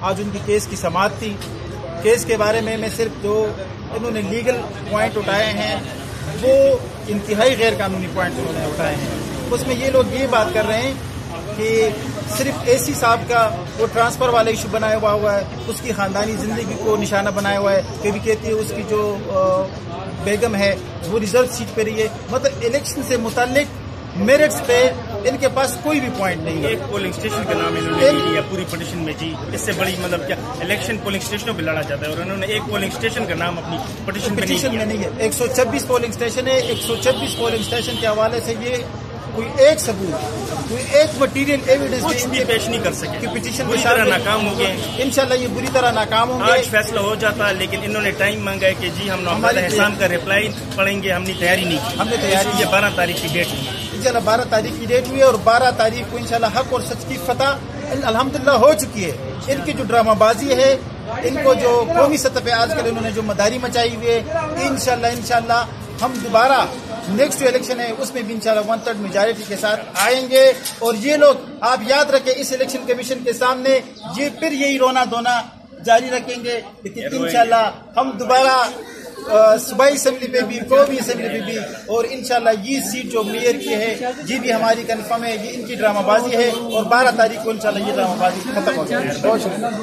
آج ان کی کیس کی سماعت تھی. کیس کے بارے میں صرف جو انہوں نے لیگل پوائنٹ اٹھائے ہیں وہ انتہائی غیر قانونی پوائنٹ انہوں نے اٹھائے ہیں. اس میں یہ لوگ یہ بات کر رہے ہیں کہ صرف اے سی صاحب کا وہ ٹرانسفر والا ایشو بنایا ہوا ہے, اس کی خاندانی زندگی کو نشانہ بنایا ہوا ہے. کبھی کہتی ہے اس کی جو بیگم ہے وہ ریزرو سیٹ پہ رہی ہے. مطلب الیکشن سے متعلق میرٹس پہ ان کے پاس کوئی بھی پوائنٹ نہیں ہے. ایک پولنگ اسٹیشن کا نام انہوں نے لیا پوری پٹیشن میں. جی اس سے بڑی مطلب کیا الیکشن پولنگ اسٹیشنوں پہ لڑا جاتا ہے اور انہوں نے ایک پولنگ اسٹیشن کا نام اپنی پٹیشن میں نہیں ہے. 126 پولنگ اسٹیشن ہے. 126 پولنگ اسٹیشن کے حوالے سے یہ کوئی ایک ثبوت, کوئی ایک مٹیریل ایویڈنس کچھ بھی پیش نہیں کر سکے. پٹیشن بری طرح ناکام ہو گئے. انشاءاللہ یہ بری طرح ناکام ہوں گے. آج فیصلہ ہو جاتا ہے لیکن انہوں نے ٹائم مانگا ہے کہ جی ہم نوحاد احسان کا ریپلائی پڑھیں گے. ہم نے تیاری نہیں کی. ہم نے تیاری یہ 12 تاریخ کی ڈیٹ ہے. انشاءاللہ 12 تاریخ کی ڈیٹ ہوئی ہے اور 12 تاریخ کو انشاءاللہ حق اور سچ کی فتح الحمدللہ ہو چکی ہے. ان کی جو ڈرامہ بازی ہے, ان کو جو قومی سطح پہ آج کل انہوں نے جو مداری مچائی ہوئی ہے, انشاءاللہ ہم دوبارہ نیکسٹ الیکشن ہے اس میں بھی انشاءاللہ 1/3 میجارٹی کے ساتھ آئیں گے. اور یہ لوگ آپ یاد رکھیں اس الیکشن کمیشن کے سامنے یہ پھر یہی رونا دھونا جاری رکھیں گے. لیکن انشاءاللہ ہم دوبارہ صوبائی اسمبلی پہ بھی قومی اسمبلی پہ بھی اور انشاءاللہ یہ سیٹ جو میئر کی ہے یہ بھی ہماری کنفرم ہے. یہ ان کی ڈرامہ بازی ہے اور 12 تاریخ کو انشاءاللہ یہ ڈرامہ بازی ختم ہو جائے گی. بہت شکریہ.